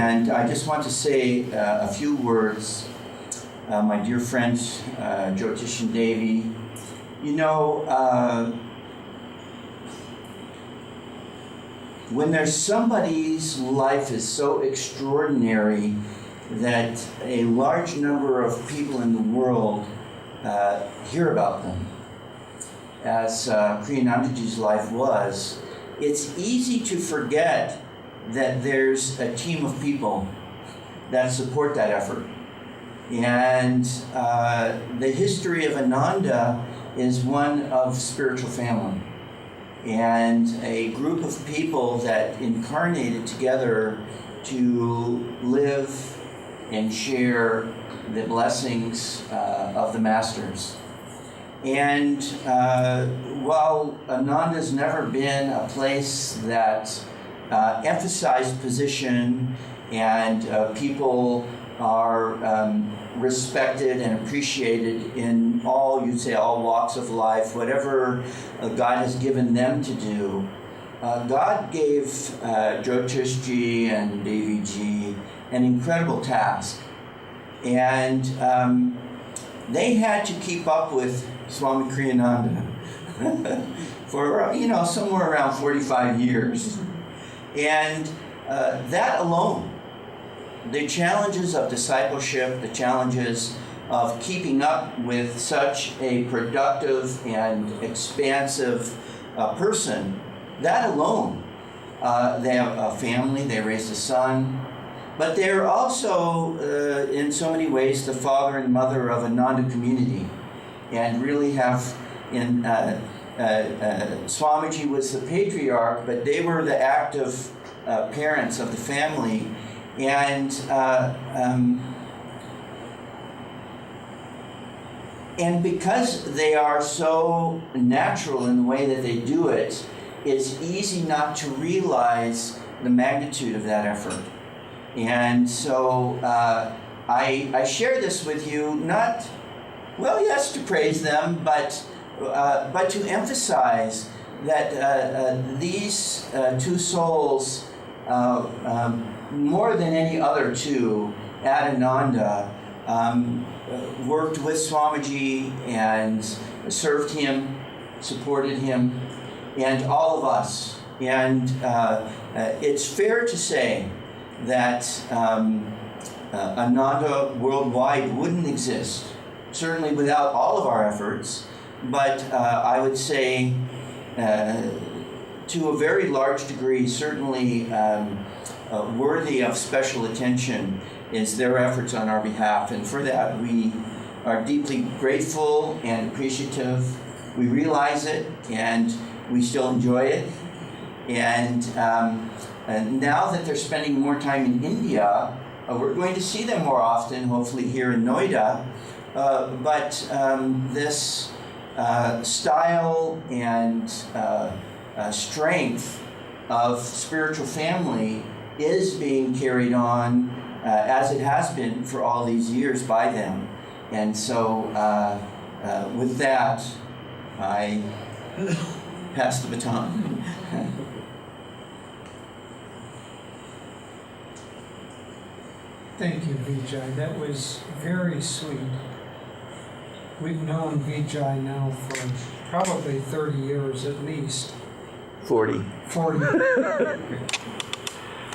And I just want to say a few words. My dear friends, Jyotish and Devi, you know, when there's somebody's life is so extraordinary that a large number of people in the world hear about them, as Kriyanandaji's life was, it's easy to forget that there's a team of people that support that effort. And the history of Ananda is one of spiritual family, and a group of people that incarnated together to live and share the blessings of the masters. And while Ananda's never been a place that emphasized position and people are respected and appreciated in all, you'd say, all walks of life, whatever God has given them to do, God gave Jyotish ji and Devi ji an incredible task. And they had to keep up with Swami Kriyananda for, somewhere around 45 years. And that alone, the challenges of discipleship, the challenges of keeping up with such a productive and expansive person, that alone, they have a family, they raised a son, but they're also, in so many ways, the father and mother of Ananda community, and really have, Swamiji was the patriarch, but they were the active parents of the family. And because they are so natural in the way that they do it, it's easy not to realize the magnitude of that effort. And so I share this with you, not, well, yes, to praise them, but to emphasize that these two souls, more than any other two at Ananda, worked with Swamiji and served him, supported him, and all of us. And it's fair to say that Ananda worldwide wouldn't exist, certainly without all of our efforts, but I would say to a very large degree, certainly worthy of special attention is their efforts on our behalf. And for that, we are deeply grateful and appreciative. We realize it, and we still enjoy it. And now that they're spending more time in India, we're going to see them more often, hopefully here in Noida. But this style and strength of spiritual family is being carried on as it has been for all these years by them. And so with that, I pass the baton. Thank you, Vijay. That was very sweet. We've known Vijay now for probably 30 years at least. 40. 40.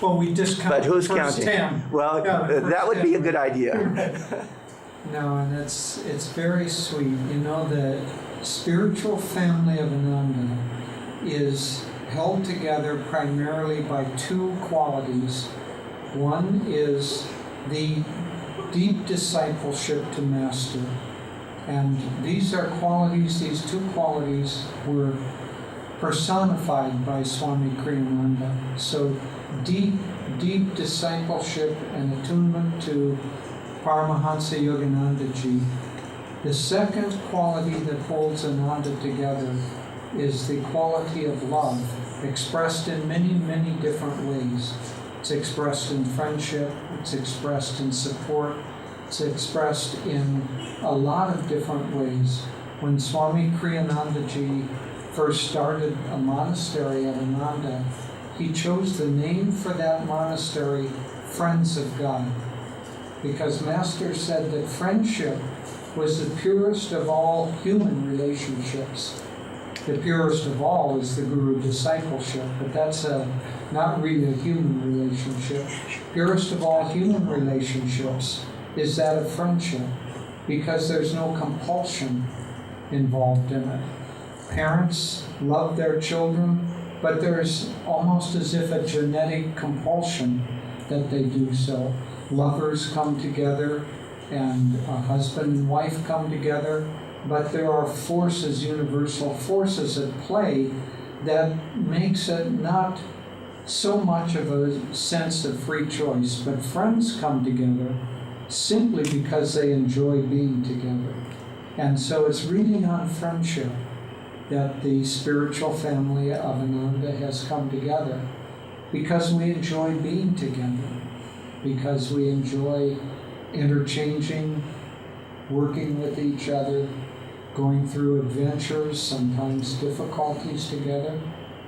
Well, we discount But who's the first counting? 10. Well, Yeah, that would be a good idea. No, and it's very sweet. You know, the spiritual family of Ananda is held together primarily by two qualities. One is the deep discipleship to Master. And these are qualities, these two qualities were personified by Swami Kriyananda. So deep discipleship and attunement to Paramahansa Yoganandaji. The second quality that holds Ananda together is the quality of love, expressed in many, many different ways. It's expressed in friendship, it's expressed in support, it's expressed in a lot of different ways. When Swami Kriyanandaji first started a monastery at Ananda, he chose the name for that monastery friends of God, because Master said that friendship was the purest of all human relationships. The purest of all is the guru discipleship, but that's not really a human relationship. Purest of all human relationships is that of friendship, because there's no compulsion involved in it. Parents love their children, but there's almost as if a genetic compulsion that they do so. Lovers come together, and a husband and wife come together, but there are forces, universal forces at play that makes it not so much of a sense of free choice, but friends come together simply because they enjoy being together. And so it's reading on friendship that the spiritual family of Ananda has come together, because we enjoy being together, because we enjoy interchanging, working with each other, going through adventures, sometimes difficulties together,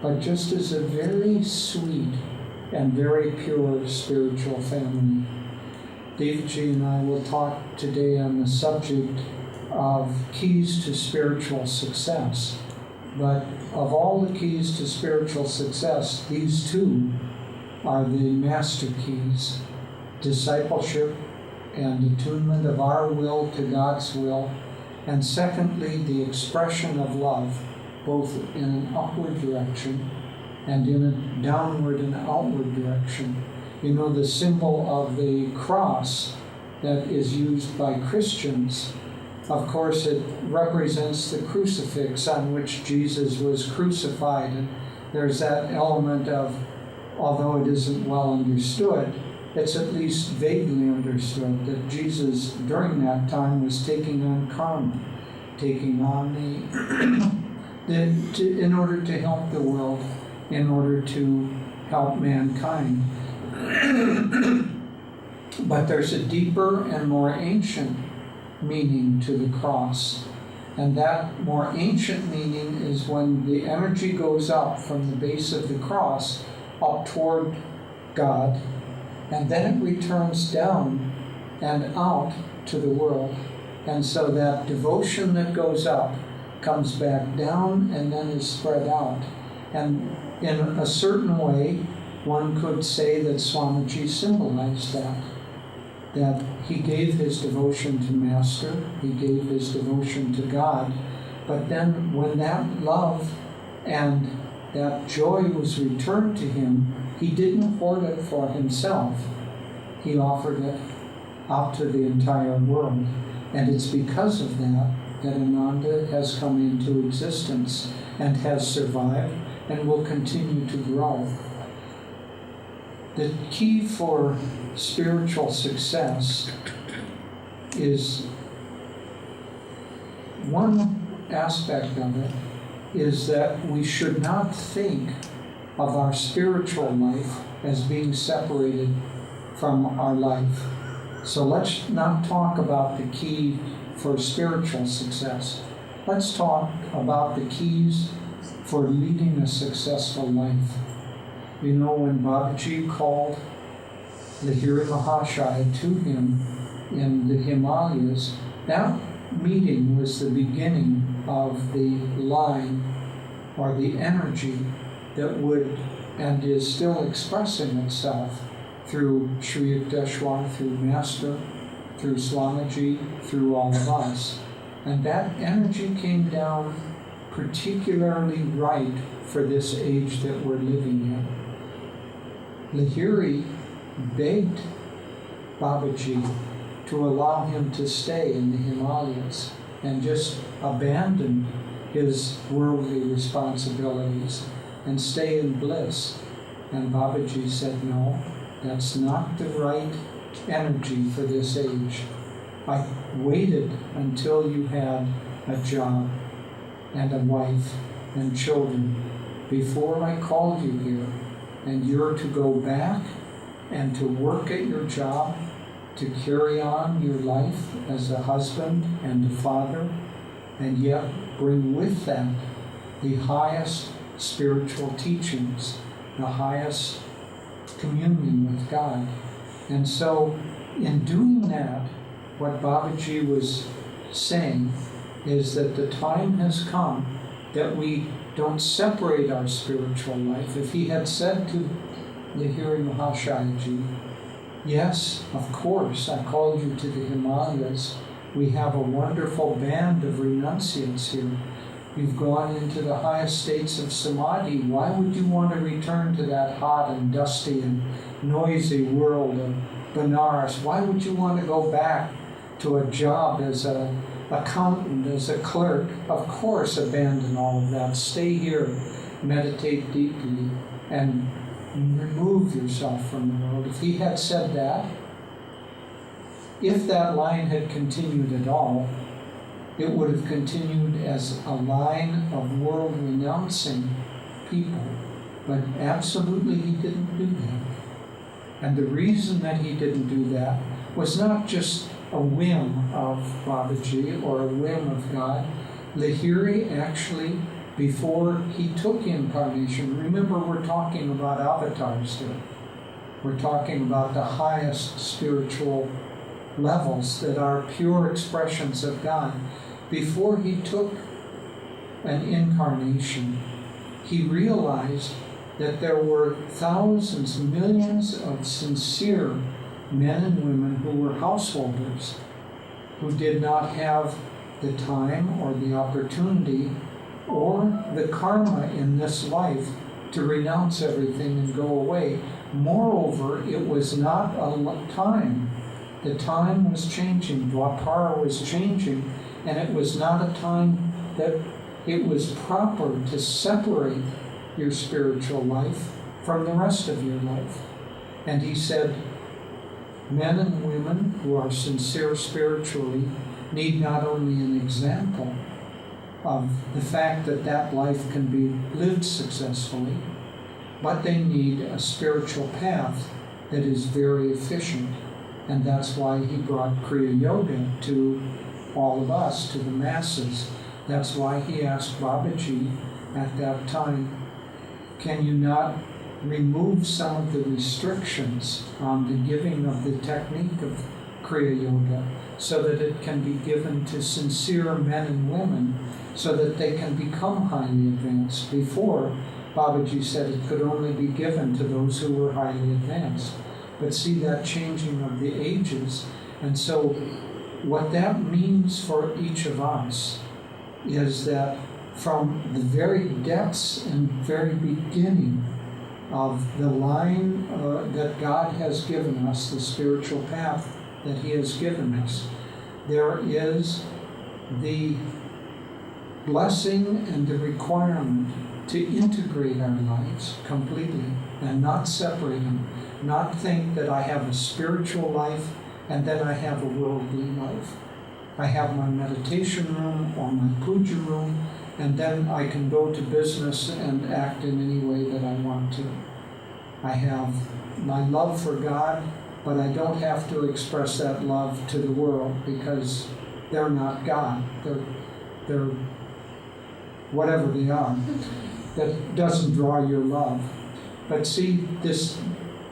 but just as a very sweet and very pure spiritual family. Devi and I will talk today on the subject of keys to spiritual success. But of all the keys to spiritual success, these two are the master keys: discipleship and attunement of our will to God's will, and secondly, the expression of love, both in an upward direction and in a downward and outward direction. You know, the symbol of the cross that is used by Christians, of course, it represents the crucifix on which Jesus was crucified. And there's that element of, although it isn't well understood, it's at least vaguely understood that Jesus, during that time, was taking on karma, taking on in order to help the world, in order to help mankind. But there's a deeper and more ancient meaning to the cross. And that more ancient meaning is when the energy goes up from the base of the cross up toward God, and then it returns down and out to the world. And so that devotion that goes up comes back down and then is spread out. And in a certain way, one could say that Swamiji symbolized that he gave his devotion to Master, he gave his devotion to God, but then when that love and that joy was returned to him, he didn't hoard it for himself. He offered it out to the entire world. And it's because of that that Ananda has come into existence and has survived and will continue to grow. The key for spiritual success is, one aspect of it is that we should not think of our spiritual life as being separated from our life. So let's not talk about the key for spiritual success. Let's talk about the keys for leading a successful life. You know, when Babaji called Lahiri Mahashaya to him in the Himalayas, that meeting was the beginning of the line or the energy that would and is still expressing itself through Sri Yukteswar, through Master, through Swamiji, through all of us. And that energy came down particularly right for this age that we're living in. Lahiri begged Babaji to allow him to stay in the Himalayas and just abandon his worldly responsibilities and stay in bliss. And Babaji said, no, that's not the right energy for this age. I waited until you had a job and a wife and children before I called you here. And you're to go back and to work at your job, to carry on your life as a husband and a father, and yet bring with that the highest spiritual teachings, the highest communion with God. And so, in doing that, what Babaji was saying is that the time has come that we don't separate our spiritual life. If he had said to Lahiri Mahashayaji, yes, of course, I called you to the Himalayas. We have a wonderful band of renunciates here. You've gone into the highest states of samadhi. Why would you want to return to that hot and dusty and noisy world of Benares? Why would you want to go back to a job as an accountant, as a clerk? Of course, abandon all of that. Stay here, meditate deeply, and remove yourself from the world. If he had said that, if that line had continued at all, it would have continued as a line of world-renouncing people. But absolutely he didn't do that. And the reason that he didn't do that was not just a whim of Babaji or a whim of God. Lahiri actually, before he took incarnation, remember we're talking about avatars here. We're talking about the highest spiritual levels that are pure expressions of God. Before he took an incarnation, he realized that there were thousands, millions of sincere men and women who were householders, who did not have the time or the opportunity or the karma in this life to renounce everything and go away. Moreover, it was not a time. The time was changing, Dwapara was changing, and it was not a time that it was proper to separate your spiritual life from the rest of your life. And he said, men and women who are sincere spiritually need not only an example of the fact that that life can be lived successfully, but they need a spiritual path that is very efficient. And that's why he brought Kriya Yoga to all of us, to the masses. That's why he asked Babaji at that time, can you not remove some of the restrictions on the giving of the technique of Kriya Yoga so that it can be given to sincere men and women so that they can become highly advanced? Before, Babaji said it could only be given to those who were highly advanced. But see that changing of the ages. And so what that means for each of us is that from the very depths and very beginning of the line that God has given us, the spiritual path that he has given us, there is the blessing and the requirement to integrate our lives completely and not separate them. Not think that I have a spiritual life and then I have a worldly life. I have my meditation room or my puja room, and then I can go to business and act in any way that I want to. I have my love for God, but I don't have to express that love to the world because they're not God. They're whatever they are. That doesn't draw your love. But see, this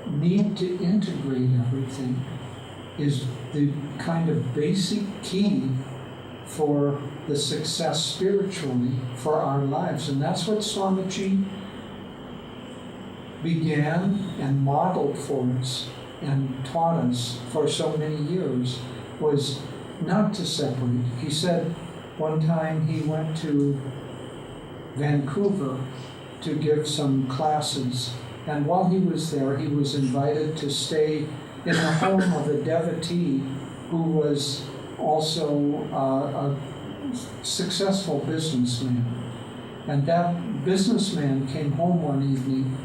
need to integrate everything is the kind of basic key for the success spiritually for our lives. And that's what Swamiji began and modeled for us and taught us for so many years, was not to separate. He said one time he went to Vancouver to give some classes, and while he was there, he was invited to stay in the home of a devotee who was also a successful businessman. And that businessman came home one evening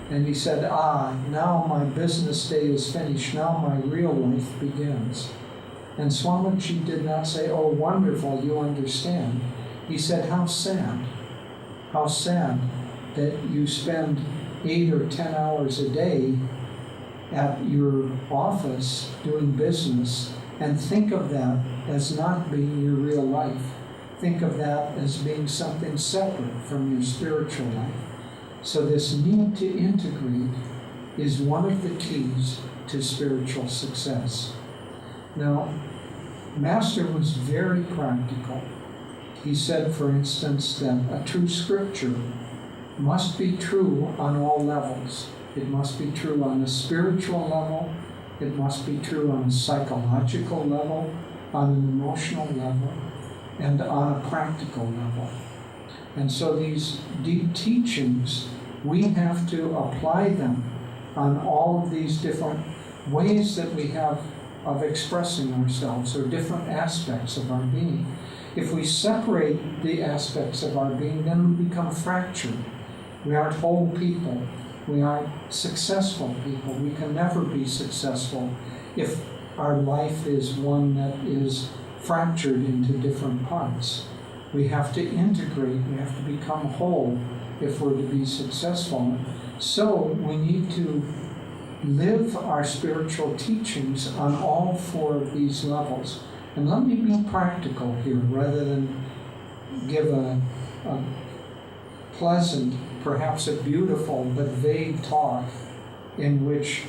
and he said, now my business day is finished, now my real life begins. And Swamiji did not say, oh, wonderful, you understand. He said, how sad that you spend 8 or 10 hours a day at your office doing business and think of that as not being your real life. Think of that as being something separate from your spiritual life. So this need to integrate is one of the keys to spiritual success. Now, Master was very practical. He said, for instance, that a true scripture must be true on all levels. It must be true on a spiritual level, it must be true on a psychological level, on an emotional level, and on a practical level. And so these deep teachings, we have to apply them on all of these different ways that we have of expressing ourselves, or different aspects of our being. If we separate the aspects of our being, then we become fractured. We aren't whole people. We aren't successful people. We can never be successful if our life is one that is fractured into different parts. We have to integrate, we have to become whole if we're to be successful. So we need to live our spiritual teachings on all four of these levels. And let me be practical here rather than give a pleasant, perhaps a beautiful but vague talk in which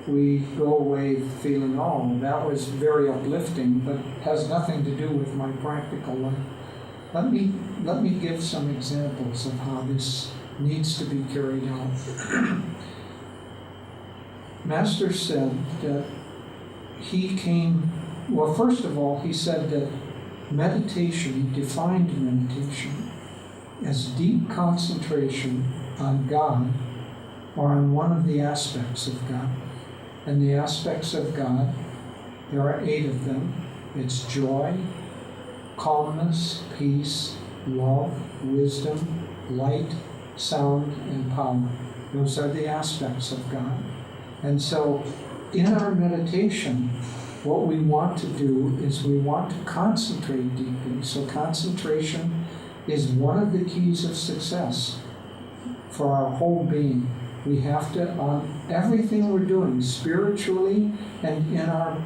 we go away feeling, oh, that was very uplifting, but has nothing to do with my practical life. Let me give some examples of how this needs to be carried out. Master said that he came, well, first of all, he said that meditation, he defined meditation as deep concentration on God or on one of the aspects of God. And the aspects of God, there are 8 of them. It's joy, calmness, peace, love, wisdom, light, sound, and power. Those are the aspects of God. And so in our meditation, what we want to do is we want to concentrate deeply. So concentration is one of the keys of success for our whole being. We have to, on everything we're doing, spiritually and in our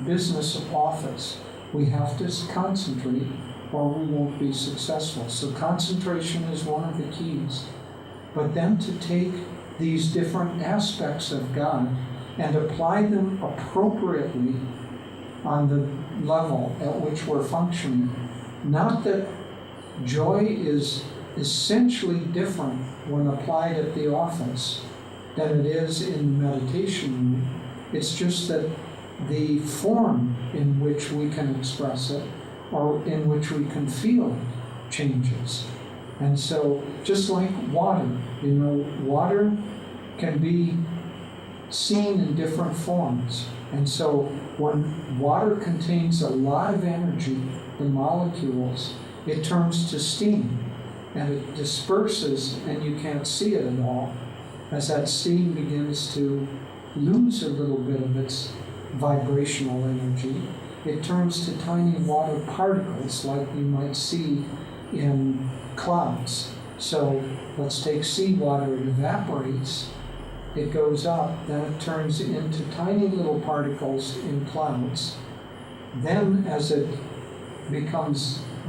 business office, we have to concentrate or we won't be successful. So concentration is one of the keys. But then to take these different aspects of God and apply them appropriately on the level at which we're functioning. Not that joy is essentially different when applied at the office than it is in the meditation room. It's just that the form in which we can express it or in which we can feel it changes. And so, just like water, water can be seen in different forms. And so, when water contains a lot of energy, the molecules, it turns to steam. And it disperses, and you can't see it at all. As that steam begins to lose a little bit of its vibrational energy, it turns to tiny water particles like you might see in clouds. So let's take seawater, it evaporates, it goes up, then it turns into tiny little particles in clouds. Then as it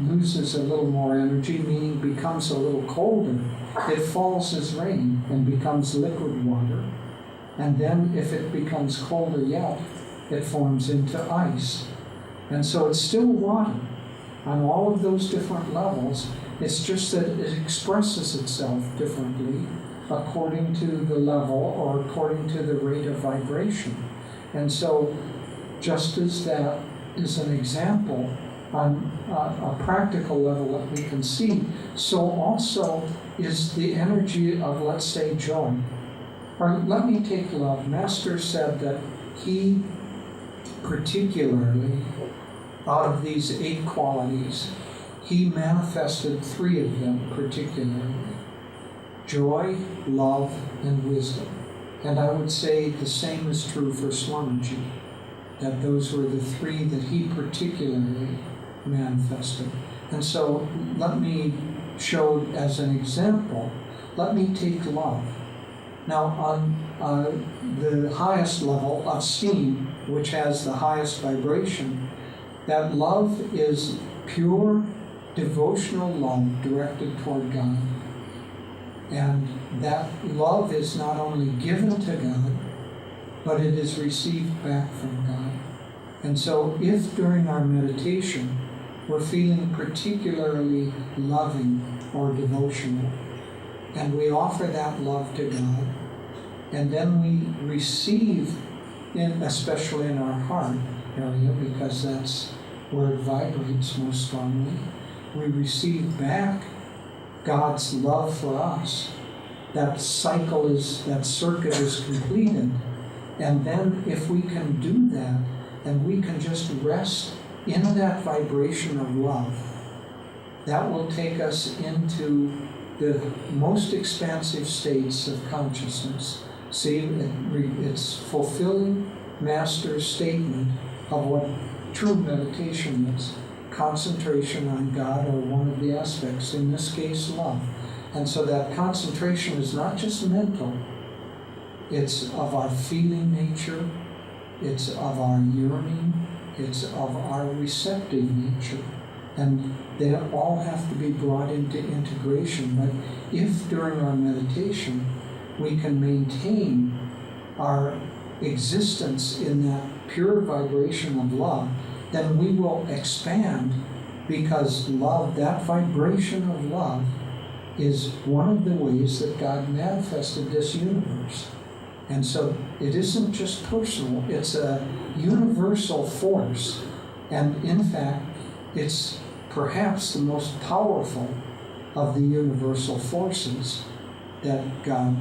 loses a little more energy, meaning becomes a little colder, it falls as rain and becomes liquid water. And then if it becomes colder yet, it forms into ice. And so it's still water on all of those different levels. It's just that it expresses itself differently according to the level or according to the rate of vibration. And so just as that is an example on a practical level that we can see, so also is the energy of, let's say, joy. Or let me take love. Master said that he particularly, out of these 8 qualities, he manifested 3 of them particularly: joy, love, and wisdom. And I would say the same is true for Swamiji, that those were the 3 that he particularly manifested. And so let me show as an example, let me take love. Now on the highest level of steam, which has the highest vibration, that love is pure devotional love directed toward God. And that love is not only given to God, but it is received back from God. And so if during our meditation we're feeling particularly loving or devotional, and we offer that love to God, and then we receive, especially in our heart area, because that's where it vibrates most strongly, we receive back God's love for us. That circuit is completed. And then if we can do that, and we can just rest in that vibration of love, that will take us into the most expansive states of consciousness. See, it's fulfilling Master's statement of what true meditation is. Concentration on God, or one of the aspects, in this case love. And so that concentration is not just mental, it's of our feeling nature, it's of our yearning, it's of our receptive nature. And they all have to be brought into integration. But if during our meditation we can maintain our existence in that pure vibration of love, then we will expand, because love, that vibration of love, is one of the ways that God manifested this universe. And so it isn't just personal, it's a universal force. And in fact, it's perhaps the most powerful of the universal forces that God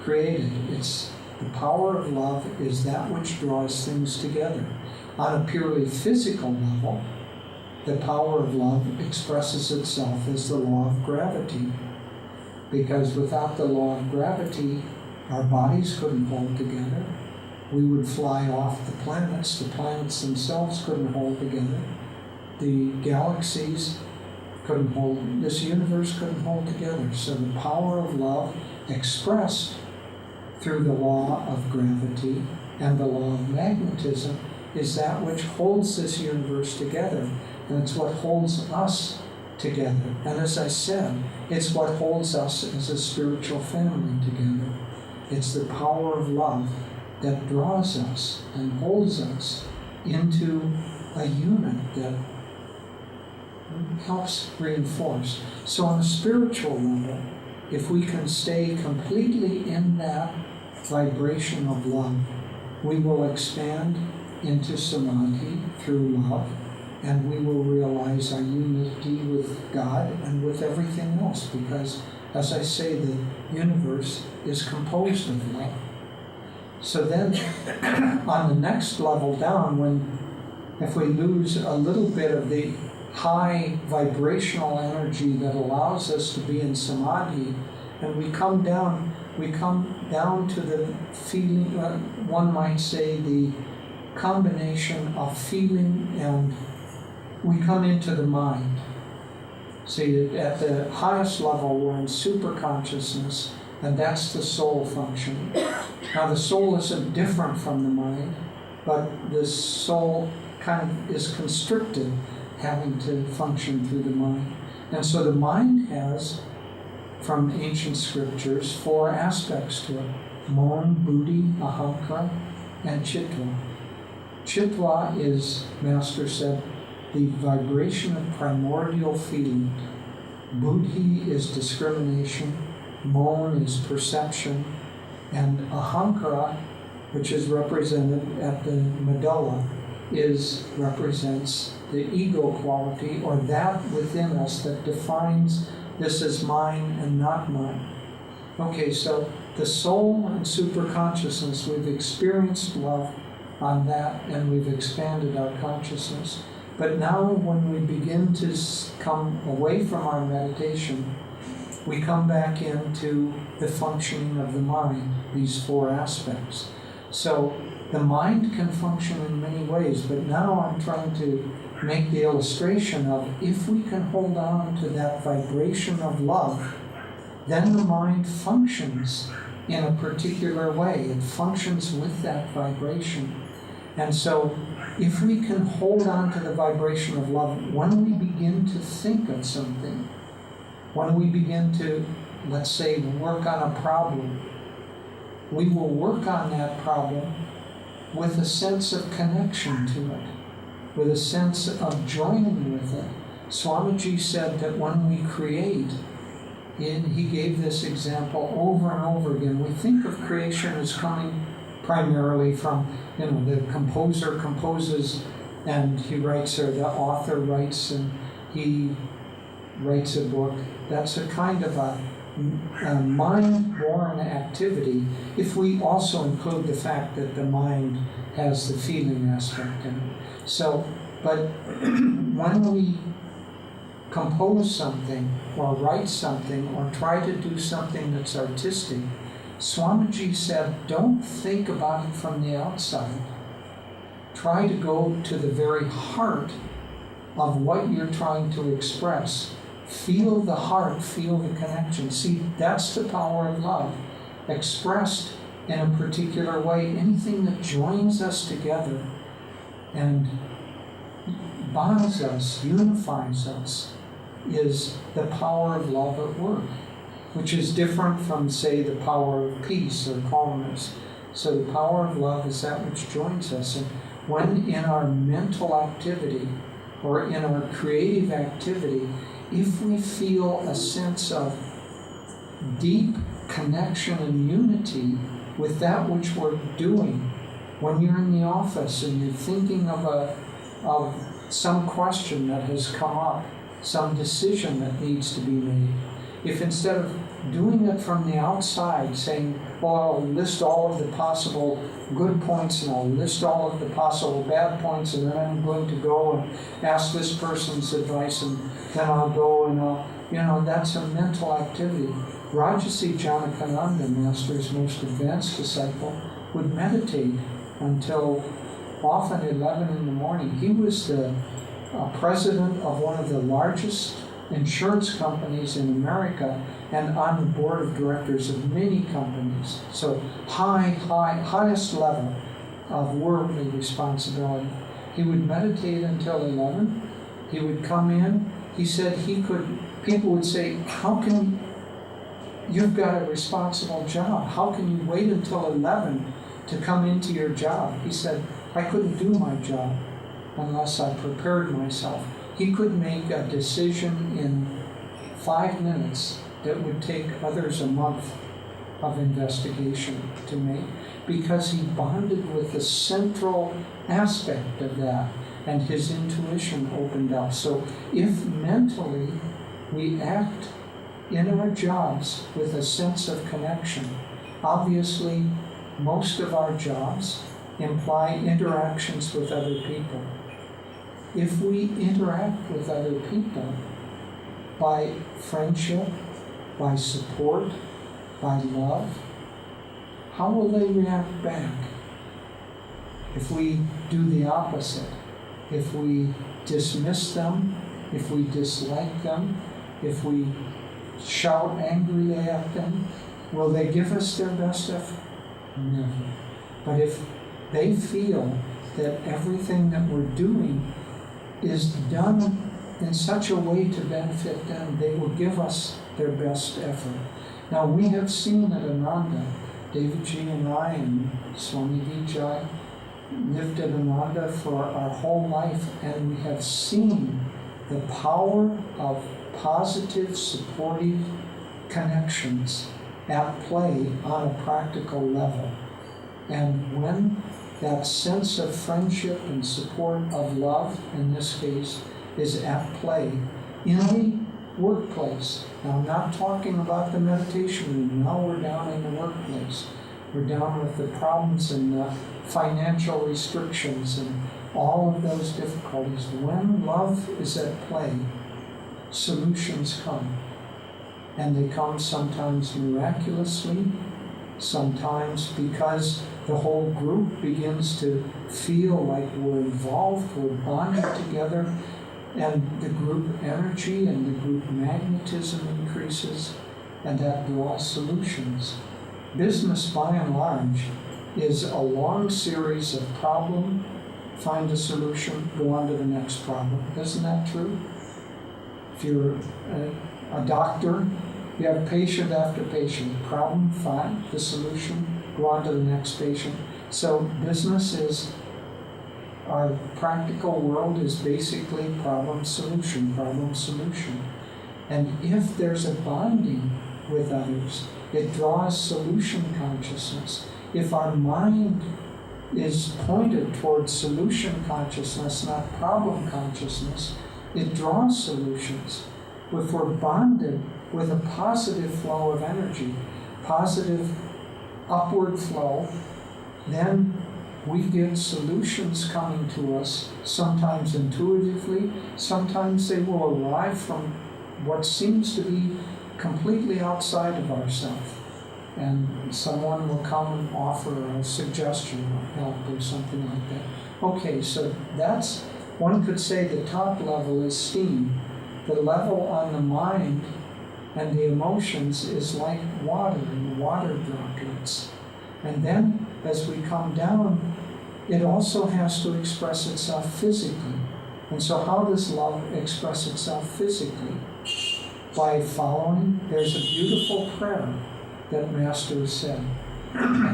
created. It's the power of love is that which draws things together. On a purely physical level, the power of love expresses itself as the law of gravity. Because without the law of gravity, our bodies couldn't hold together. We would fly off the planets. The planets themselves couldn't hold together. The galaxies couldn't hold, this universe couldn't hold together. So the power of love expressed through the law of gravity and the law of magnetism is that which holds this universe together. And it's what holds us together. And as I said, it's what holds us as a spiritual family together. It's the power of love that draws us and holds us into a unit that helps reinforce. So on a spiritual level, if we can stay completely in that vibration of love, we will expand into samadhi through love, and we will realize our unity with God and with everything else, because, as I say, the universe is composed of love. So then, on the next level down, if we lose a little bit of the high vibrational energy that allows us to be in samadhi, and we come down to the feeling, one might say the combination of feeling, and we come into the mind. See, at the highest level, we're in super consciousness, and that's the soul function. Now, the soul isn't different from the mind, but the soul kind of is constricted, having to function through the mind. And so the mind has, from ancient scriptures, 4 aspects to it: mon, buddhi, ahankara, and chittva. Chittva is, Master said, the vibration of primordial feeling. Buddhi is discrimination, mon is perception, and ahankara, which is represented at the medulla, represents the ego quality, or that within us that defines this as mine and not mine. Okay, so the soul and superconsciousness, we've experienced love on that, and we've expanded our consciousness. But now when we begin to come away from our meditation, we come back into the functioning of the mind, these 4 aspects. So the mind can function in many ways, but now I'm trying to make the illustration of, if we can hold on to that vibration of love, then the mind functions in a particular way. It functions with that vibration. And so if we can hold on to the vibration of love, when we begin to think of something, when we begin to, let's say, work on a problem, we will work on that problem with a sense of connection to it, with a sense of joining with it. Swamiji said that when we create, and he gave this example over and over again, we think of creation as coming primarily from, the composer composes and he writes, or the author writes and he writes a book. That's a kind of a mind-born activity, if we also include the fact that the mind has the feeling aspect in it. So, but when we compose something or write something or try to do something that's artistic, Swamiji said, don't think about it from the outside. Try to go to the very heart of what you're trying to express. Feel the heart, feel the connection. See, that's the power of love, expressed in a particular way. Anything that joins us together and bonds us, unifies us, is the power of love at work, which is different from, say, the power of peace or calmness. So the power of love is that which joins us. And when in our mental activity or in our creative activity, if we feel a sense of deep connection and unity with that which we're doing, when you're in the office and you're thinking of some question that has come up, some decision that needs to be made, if instead of doing it from the outside, saying, well, I'll list all of the possible good points and I'll list all of the possible bad points, and then I'm going to go and ask this person's advice, and then I'll go and that's a mental activity. Rajasi Janakananda, Master's most advanced disciple, would meditate until often 11 in the morning. He was the president of one of the largest insurance companies in America and on the board of directors of many companies. So highest level of worldly responsibility. He would meditate until 11. He would come in. He said people would say, how can you've got a responsible job. How can you wait until 11 to come into your job? He said, I couldn't do my job unless I prepared myself. He could make a decision in 5 minutes that would take others a month of investigation to make, because he bonded with the central aspect of that and his intuition opened up. So if mentally we act in our jobs with a sense of connection, obviously most of our jobs imply interactions with other people. If we interact with other people by friendship, by support, by love, how will they react back? If we do the opposite, if we dismiss them, if we dislike them, if we shout angrily at them, will they give us their best effort? Never. But if they feel that everything that we're doing is done in such a way to benefit them, they will give us their best effort. Now we have seen at Ananda, David Ji and I and Swami Vijay lived at Ananda for our whole life, and we have seen the power of positive, supportive connections at play on a practical level. And when that sense of friendship and support of love, in this case, is at play in the workplace. Now, I'm not talking about the meditation room. Now we're down in the workplace. We're down with the problems and the financial restrictions and all of those difficulties. When love is at play, solutions come. And they come sometimes miraculously, sometimes because the whole group begins to feel like we're involved, we're bonded together, and the group energy and the group magnetism increases, and that draws solutions. Business, by and large, is a long series of problem, find a solution, go on to the next problem. Isn't that true? If you're a doctor, you have patient after patient. Problem, find the solution, go on to the next patient. So business is, our practical world is basically problem solution. And if there's a bonding with others, it draws solution consciousness. If our mind is pointed towards solution consciousness, not problem consciousness, it draws solutions. If we're bonded with a positive flow of energy, positive upward flow, then we get solutions coming to us, sometimes intuitively, sometimes they will arrive from what seems to be completely outside of ourselves. And someone will come and offer a suggestion or help or something like that. Okay, so that's, one could say the top level is steam. The level on the mind and the emotions is like water and water droplets. And then as we come down, it also has to express itself physically. And so how does love express itself physically? By following, there's a beautiful prayer that Master said.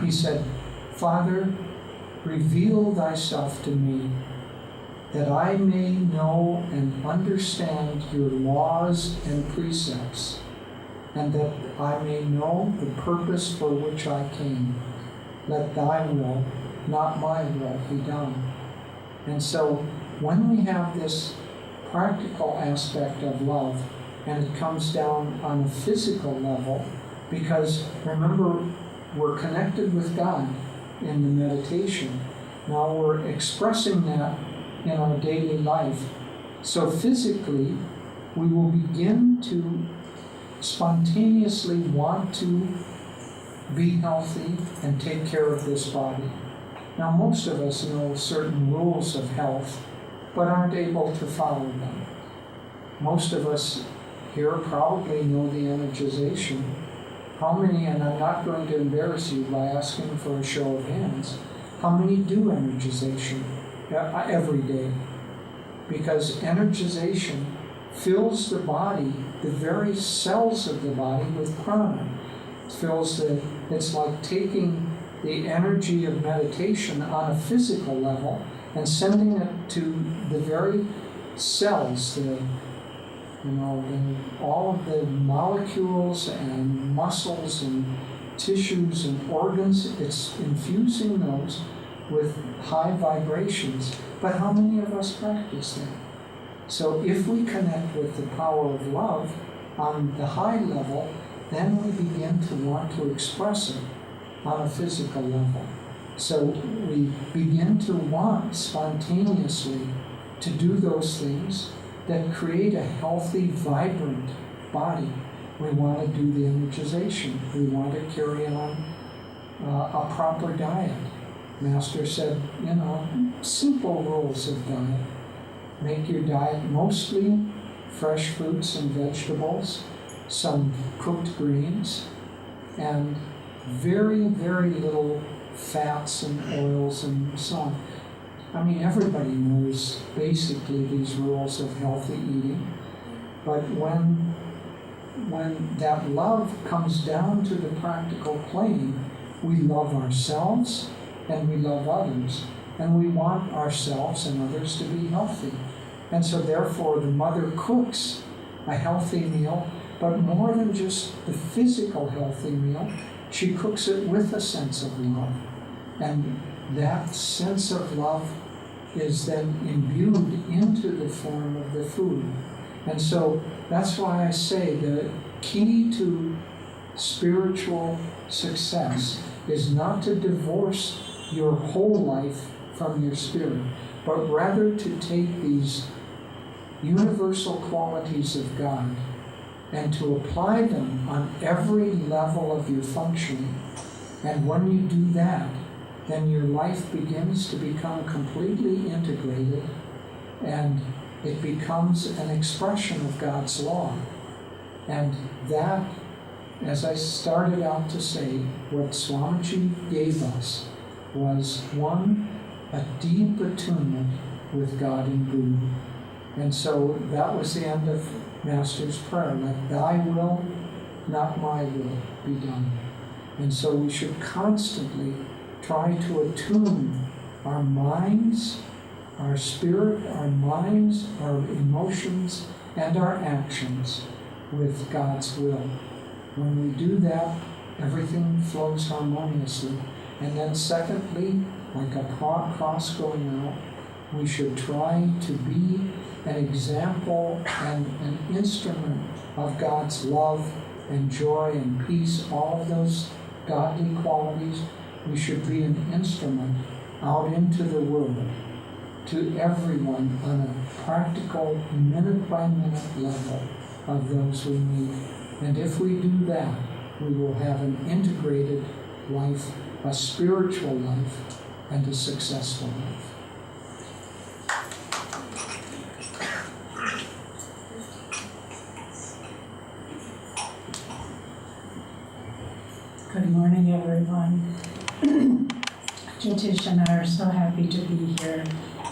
He said, Father, reveal thyself to me, that I may know and understand your laws and precepts, and that I may know the purpose for which I came. Let thy will, not my will, be done. And so when we have this practical aspect of love, and it comes down on a physical level, because remember, we're connected with God in the meditation. Now we're expressing that in our daily life. So physically, we will begin to spontaneously want to be healthy and take care of this body. Now most of us know certain rules of health, but aren't able to follow them. Most of us here probably know the energization. How many, and I'm not going to embarrass you by asking for a show of hands, how many do energization every day? Because energization fills the body, the very cells of the body, with prana. It's like taking the energy of meditation on a physical level and sending it to the very cells, all of the molecules and muscles and tissues and organs. It's infusing those with high vibrations. But how many of us practice that? So if we connect with the power of love on the high level, then we begin to want to express it on a physical level. So we begin to want spontaneously to do those things that create a healthy, vibrant body. We want to do the energization. We want to carry on a proper diet. Master said, simple rules of diet. Make your diet mostly fresh fruits and vegetables, some cooked greens, and very, very little fats and oils and so on. I mean, everybody knows basically these rules of healthy eating, but when that love comes down to the practical plane, we love ourselves and we love others, and we want ourselves and others to be healthy. And so therefore the mother cooks a healthy meal, but more than just the physical healthy meal, she cooks it with a sense of love. And that sense of love is then imbued into the form of the food. And so that's why I say the key to spiritual success is not to divorce your whole life from your spirit, but rather to take these universal qualities of God and to apply them on every level of your functioning. And when you do that, then your life begins to become completely integrated, and it becomes an expression of God's law. And that, as I started out to say, what Swamiji gave us was, one, a deep attunement with God and Guru. And so that was the end of Master's prayer. Let thy will, not my will, be done. And so we should constantly try to attune our minds, our spirit, our minds, our emotions, and our actions with God's will. When we do that, everything flows harmoniously. And then secondly, like a cross going out, we should try to be an example and an instrument of God's love and joy and peace, all of those godly qualities. We should be an instrument out into the world to everyone on a practical, minute-by-minute level of those we meet. And if we do that, we will have an integrated life, a spiritual life, and a successful life. Good morning, everyone. Jyotish and I are so happy to be here,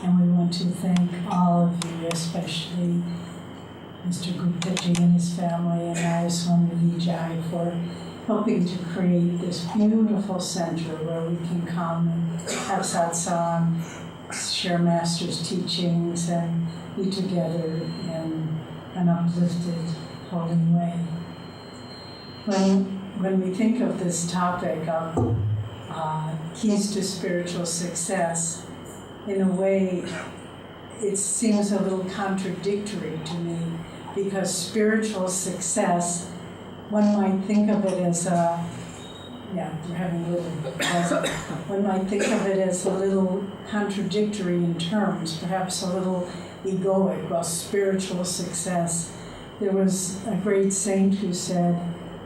and we want to thank all of you, especially Mr. Guptaji and his family and Nayaswamis for helping to create this beautiful center where we can come and have satsang, share Master's teachings, and be together in an uplifted, holy way. When we think of this topic of keys to spiritual success, in a way, it seems a little contradictory to me, because spiritual success, one might think of it as one might think of it as a little contradictory in terms, perhaps a little egoic. Well, spiritual success. There was a great saint who said,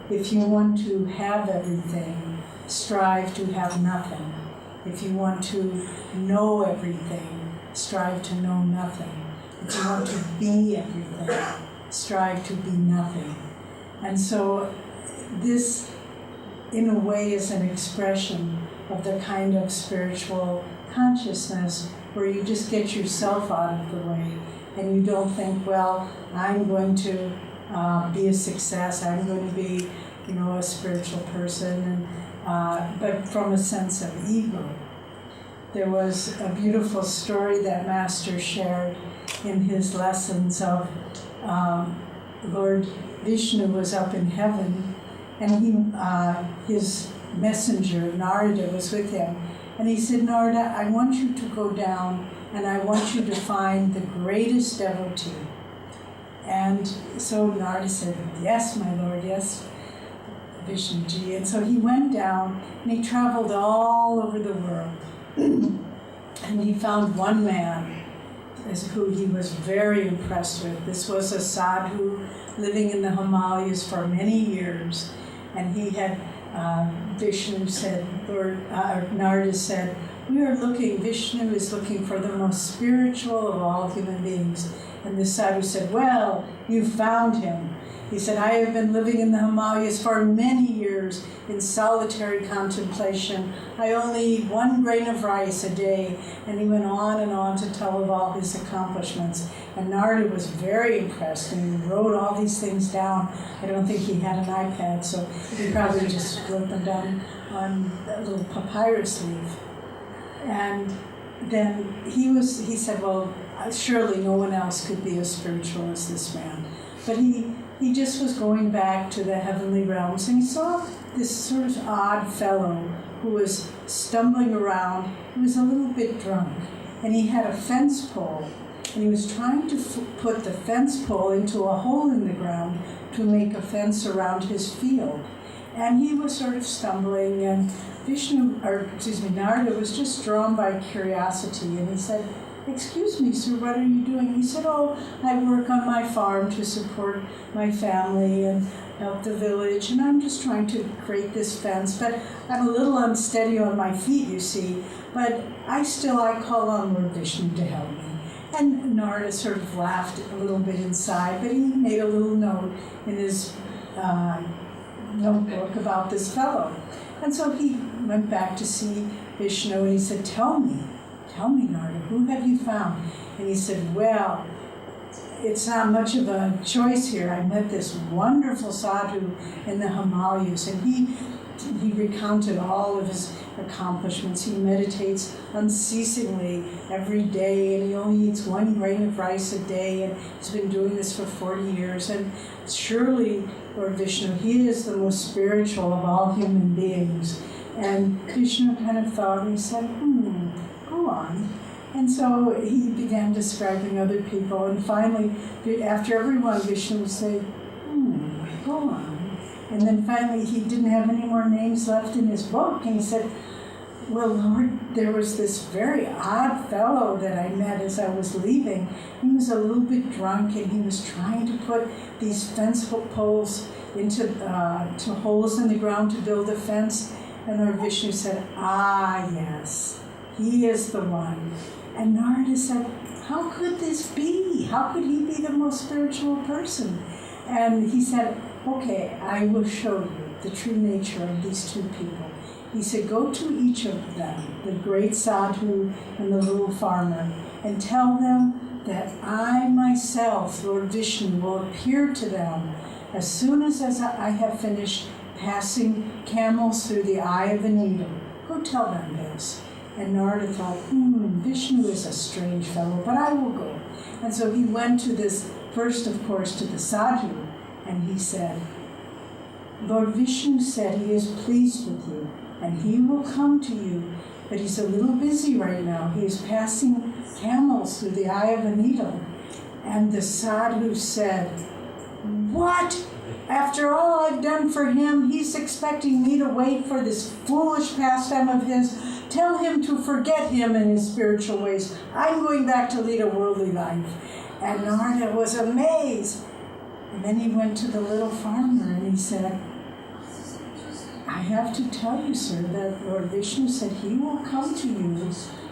if you want to have everything, strive to have nothing. If you want to know everything, strive to know nothing. If you want to be everything, strive to be nothing. And so this, in a way, is an expression of the kind of spiritual consciousness where you just get yourself out of the way and you don't think, well, I'm going to be a success, I'm going to be, a spiritual person, and but from a sense of ego. There was a beautiful story that Master shared in his lessons of Lord Vishnu was up in heaven, and his messenger, Narada, was with him. And he said, Narada, I want you to go down and I want you to find the greatest devotee. And so Narada said, yes, my Lord, yes, Vishnuji. And so he went down and he traveled all over the world. And he found one man who he was very impressed with. This was a sadhu living in the Himalayas for many years. And he had, Vishnu said, Narada said, Vishnu is looking for the most spiritual of all human beings. And the sadhu said, well, you found him. He said, I have been living in the Himalayas for many years in solitary contemplation. I only eat 1 grain of rice a day. And he went on to tell of all his accomplishments. And Narada was very impressed, and he wrote all these things down. I don't think he had an iPad, so he probably just wrote them down on a little papyrus leaf. And then he said, well, surely no one else could be as spiritual as this man. But he just was going back to the heavenly realms, and he saw this sort of odd fellow who was stumbling around. He was a little bit drunk, and he had a fence pole, and he was trying to put the fence pole into a hole in the ground to make a fence around his field. And he was sort of stumbling, and Narada was just drawn by curiosity, and he said, excuse me, sir, what are you doing? He said, oh, I work on my farm to support my family and help the village, and I'm just trying to create this fence, but I'm a little unsteady on my feet, you see, but I call on Lord Vishnu to help me. And Narada sort of laughed a little bit inside, but he made a little note in his notebook about this fellow. And so he went back to see Vishnu, and he said, tell me, Narada, who have you found? And he said, well, it's not much of a choice here. I met this wonderful sadhu in the Himalayas, and he recounted all of his accomplishments. He meditates unceasingly every day, and he only eats 1 grain of rice a day, and he's been doing this for 40 years. And surely, Lord Vishnu, he is the most spiritual of all human beings. And Vishnu kind of thought, and he said, go on. And so he began describing other people, and finally, after everyone, Vishnu would say, go on. And then finally, he didn't have any more names left in his book, and he said, well, Lord, there was this very odd fellow that I met as I was leaving. He was a little bit drunk, and he was trying to put these fence poles into to holes in the ground to build a fence. And Lord Vishnu said, yes, he is the one. And Narada said, how could this be? How could he be the most spiritual person? And he said, okay, I will show you the true nature of these two people. He said, go to each of them, the great sadhu and the little farmer, and tell them that I myself, Lord Vishnu, will appear to them as soon as I have finished passing camels through the eye of a needle. Go tell them this. And Narada thought, Vishnu is a strange fellow, but I will go. And so he went to this, first of course, to the sadhu, and he said, Lord Vishnu said he is pleased with you, and he will come to you, but he's a little busy right now. He is passing camels through the eye of a needle. And the sadhu said, what? After all I've done for him, he's expecting me to wait for this foolish pastime of his. Tell him to forget him and his spiritual ways. I'm going back to lead a worldly life. And Narada was amazed. And then he went to the little farmer and he said, I have to tell you, sir, that Lord Vishnu said he will come to you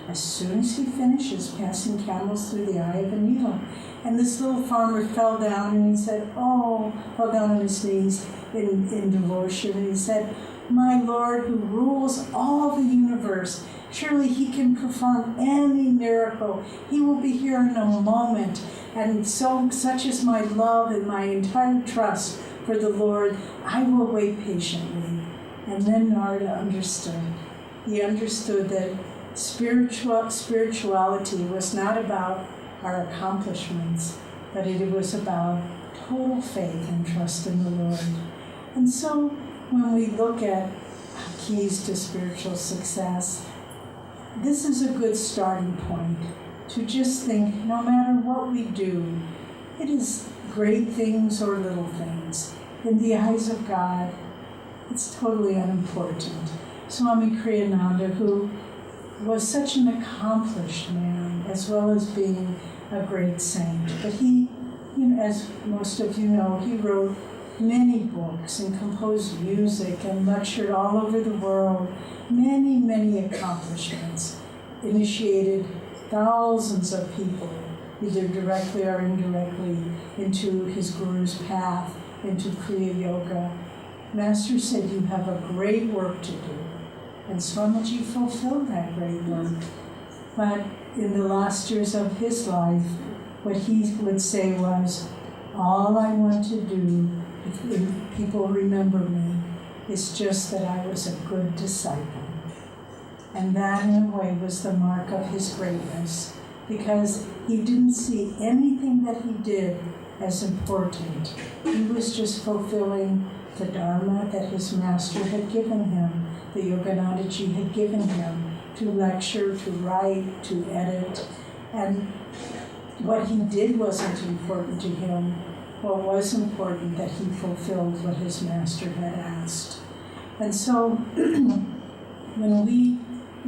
as soon as he finishes passing camels through the eye of a needle. And this little farmer fell down and he said, fell down on his knees in devotion. And he said, my Lord who rules all the universe, surely he can perform any miracle. He will be here in a moment. And such is my love and my entire trust for the Lord, I will wait patiently. And then Narada understood. He understood that spirituality was not about our accomplishments, but it was about total faith and trust in the Lord. And so when we look at keys to spiritual success, this is a good starting point to just think, no matter what we do, it is great things or little things. In the eyes of God, it's totally unimportant. Swami Kriyananda, who was such an accomplished man, as well as being a great saint, but he, as most of you know, he wrote many books and composed music and lectured all over the world, many, many accomplishments, initiated thousands of people, either directly or indirectly, into his guru's path, into Kriya Yoga. Master said, you have a great work to do. And Swamiji fulfilled that great work. But in the last years of his life, what he would say was, all I want to do, if people remember me, is just that I was a good disciple. And that, in a way, was the mark of his greatness, because he didn't see anything that he did as important. He was just fulfilling the Dharma that his master had given him, the Yoganandaji had given him, to lecture, to write, to edit. And what he did wasn't important to him. What was important, that he fulfilled what his master had asked. And so when we,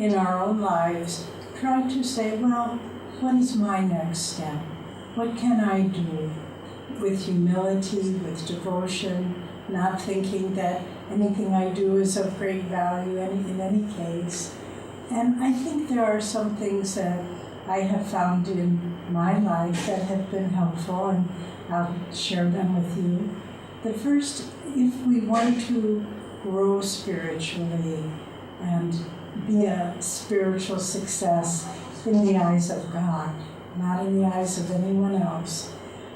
in our own lives, try to say, well, what is my next step? What can I do? With humility, with devotion, not thinking that anything I do is of great value in any case. And I think there are some things that I have found in my life that have been helpful, and I'll share them with you. The first, if we want to grow spiritually and be a spiritual success in the eyes of God, not in the eyes of anyone else,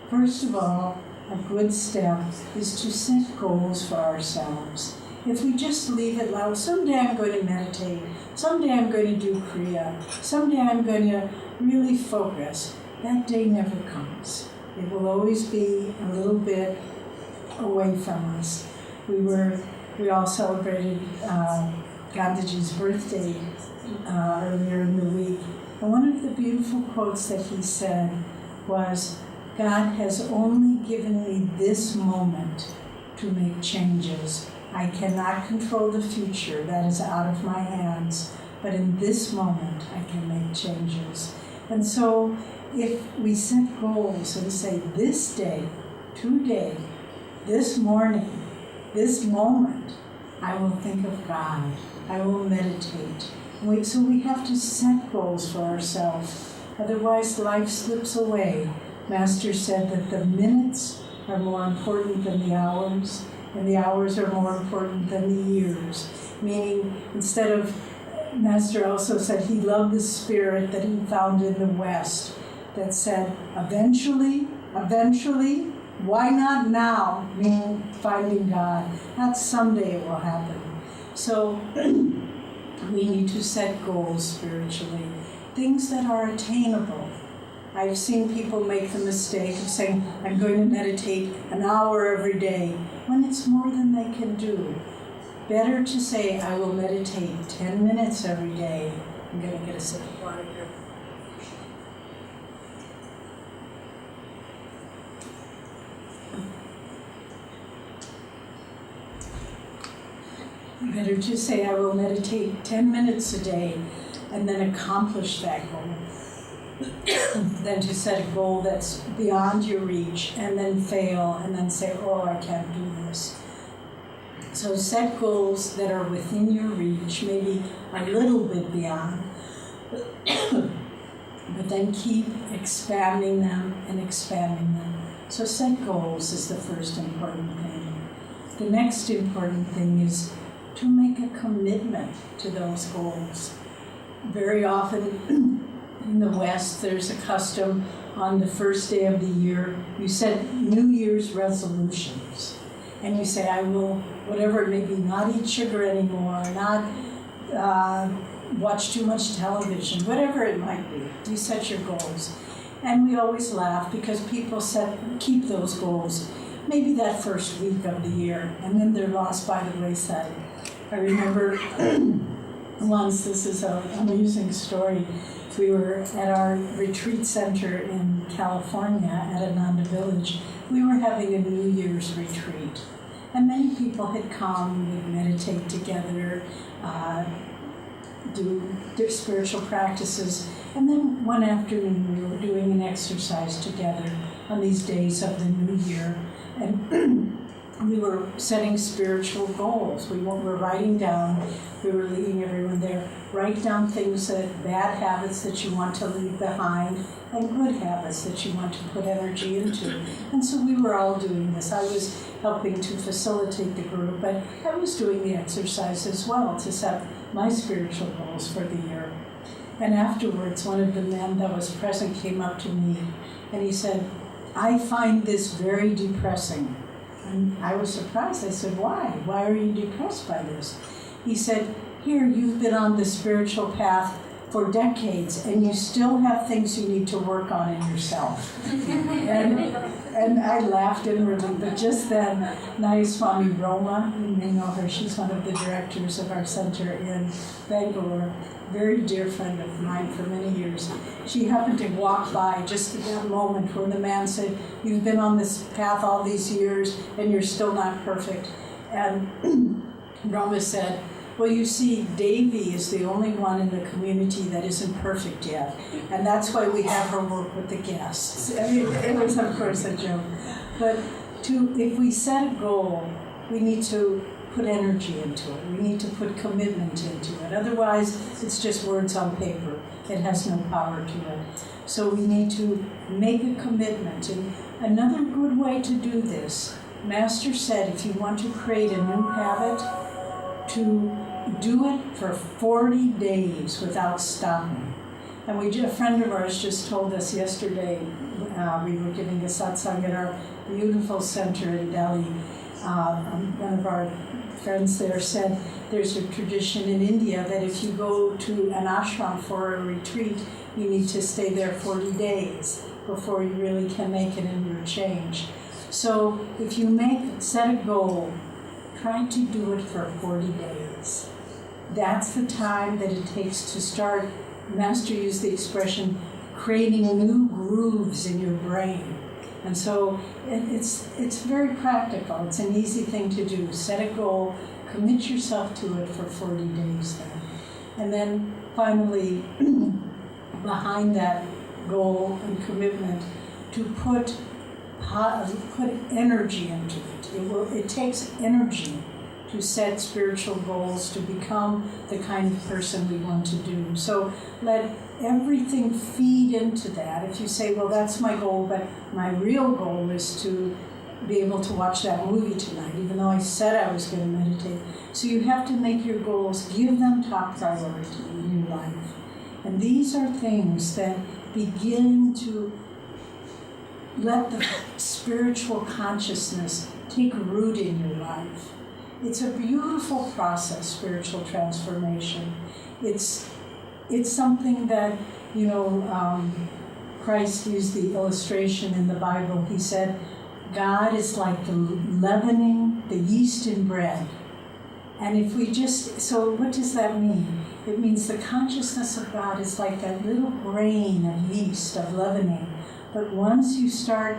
first of all, a good step is to set goals for ourselves. if we just leave it loud, someday I'm going to meditate, someday I'm going to do Kriya, someday I'm going to really focus, that day never comes. It will always be a little bit away from us. We all celebrated Gandhiji's birthday earlier in the week. And one of the beautiful quotes that he said was, God has only given me this moment to make changes. I cannot control the future, that is out of my hands, but in this moment I can make changes. And so if we set goals and say, this day, today, this morning, this moment, I will think of God, I will meditate. So we have to set goals for ourselves, otherwise life slips away. Master said that the minutes are more important than the hours, and the hours are more important than the years. Meaning, instead of, Master also said he loved the spirit that he found in the West that said, eventually, why not now? Meaning finding God. Not someday it will happen. So we need to set goals spiritually, things that are attainable. I've seen people make the mistake of saying, I'm going to meditate an hour every day, when it's more than they can do. Better to say, I will meditate 10 minutes every day. I'm going to get a sip of water here. Better to say, I will meditate 10 minutes a day and then accomplish that goal than to set a goal that's beyond your reach and then fail and then say, oh, I can't do this. So set goals that are within your reach, maybe a little bit beyond, but then keep expanding them and expanding them. So set goals is the first important thing. The next important thing is to make a commitment to those goals. Very often in the West, there's a custom on the first day of the year, you set New Year's resolutions. And you say, I will, whatever it may be, not eat sugar anymore, not watch too much television, whatever it might be. You set your goals. And we always laugh because people keep those goals maybe that first week of the year, and then they're lost by the wayside. I remember once, this is an amusing story, we were at our retreat center in California at Ananda Village. We were having a New Year's retreat. And many people had come, we'd meditate together, do their spiritual practices. And then one afternoon we were doing an exercise together on these days of the New Year. And we were setting spiritual goals. We were writing down, we were leading everyone there, write down things bad habits that you want to leave behind, and good habits that you want to put energy into. And so we were all doing this. I was helping to facilitate the group, but I was doing the exercise as well to set my spiritual goals for the year. And afterwards, one of the men that was present came up to me and he said, I find this very depressing. And I was surprised. I said, why? Why are you depressed by this? He said, here, you've been on the spiritual path for decades, and you still have things you need to work on in yourself. and I laughed inwardly, but just then, Nayaswamis Roma, you may know her, she's one of the directors of our center in Bangalore, very dear friend of mine for many years. She happened to walk by just at that moment where the man said, you've been on this path all these years, and you're still not perfect. And Roma said, well, you see, Devi is the only one in the community that isn't perfect yet, and that's why we have her work with the guests. I mean, it was, of course, a joke. But if we set a goal, we need to put energy into it. We need to put commitment into it. Otherwise, it's just words on paper. It has no power to it. So we need to make a commitment. And another good way to do this, Master said, if you want to create a new habit, to do it for 40 days without stopping. And a friend of ours just told us yesterday, we were giving a satsang at our beautiful center in Delhi. One of our friends there said there's a tradition in India that if you go to an ashram for a retreat, you need to stay there 40 days before you really can make it in your change. So if you set a goal, try to do it for 40 days. That's the time that it takes to start, Master used the expression, creating new grooves in your brain. And so it's very practical. It's an easy thing to do. Set a goal, commit yourself to it for 40 days then. And then finally, behind that goal and commitment, to put energy into it. It takes energy to set spiritual goals, to become the kind of person we want to do. So let everything feed into that. If you say, well, that's my goal, but my real goal is to be able to watch that movie tonight, even though I said I was going to meditate. So you have to make your goals, give them top priority in your life. And these are things that begin to let the spiritual consciousness take root in your life. It's a beautiful process, spiritual transformation. It's something that, Christ used the illustration in the Bible. He said, God is like the leavening, the yeast in bread. And so what does that mean? It means the consciousness of God is like that little grain of yeast, of leavening. But once you start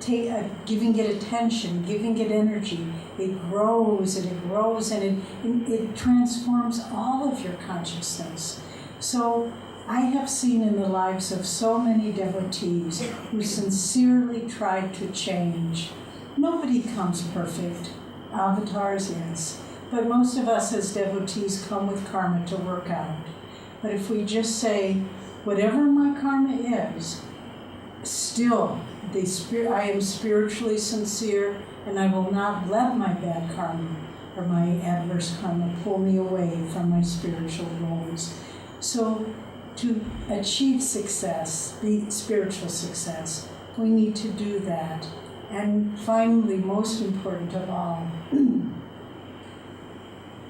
giving it attention, giving it energy, it grows and it grows and it transforms all of your consciousness. So I have seen in the lives of so many devotees who sincerely tried to change. Nobody comes perfect. Avatars, yes. But most of us as devotees come with karma to work out. But if we just say, whatever my karma is, still, I am spiritually sincere, and I will not let my bad karma or my adverse karma pull me away from my spiritual goals. So to achieve success, the spiritual success, we need to do that. And finally, most important of all,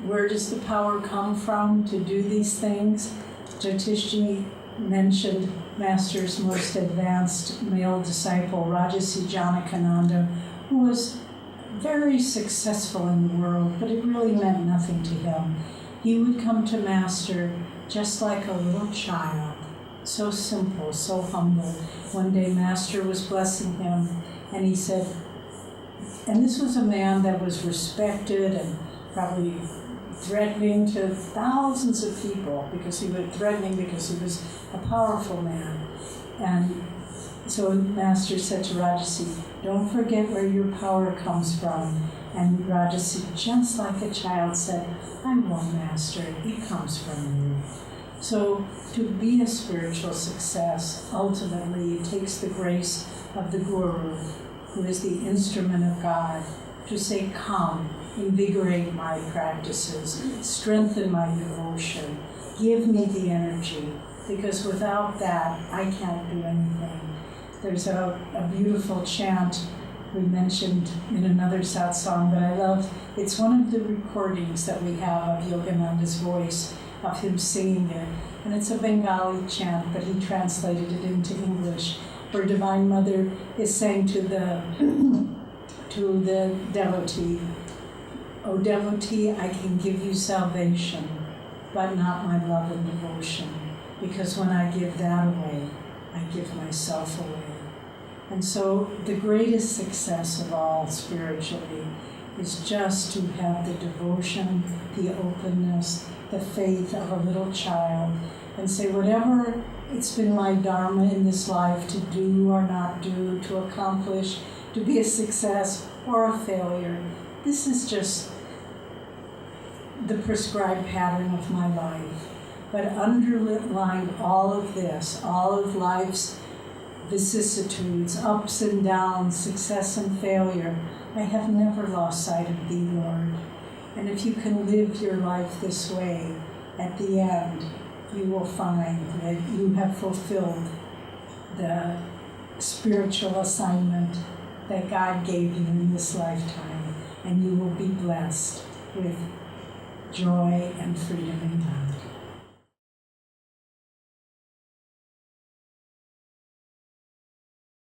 where does the power come from to do these things? Jyotish mentioned Master's most advanced male disciple, Rajarsi Janakananda, who was very successful in the world, but it really meant nothing to him. He would come to Master just like a little child, so simple, so humble. One day Master was blessing him, and he said, and this was a man that was respected and probably threatening to thousands of people because he was a powerful man. And so Master said to Rajarsi, don't forget where your power comes from. And Rajarsi, just like a child, said, I won't, Master, it comes from you. So to be a spiritual success, ultimately it takes the grace of the Guru, who is the instrument of God, to say, come, invigorate my practices, strengthen my devotion, give me the energy, because without that, I can't do anything. There's a beautiful chant we mentioned in another satsang that I love. It's one of the recordings that we have of Yogananda's voice, of him singing it. And it's a Bengali chant, but he translated it into English, where Divine Mother is saying to the devotee, O devotee, I can give you salvation, but not my love and devotion, because when I give that away, I give myself away. And so the greatest success of all spiritually is just to have the devotion, the openness, the faith of a little child, and say whatever it's been my dharma in this life to do or not do, to accomplish, to be a success or a failure, this is just the prescribed pattern of my life. But underlying all of this, all of life's vicissitudes, ups and downs, success and failure, I have never lost sight of Thee, Lord. And if you can live your life this way, at the end, you will find that you have fulfilled the spiritual assignment that God gave you in this lifetime, and you will be blessed. with joy and freedom in God.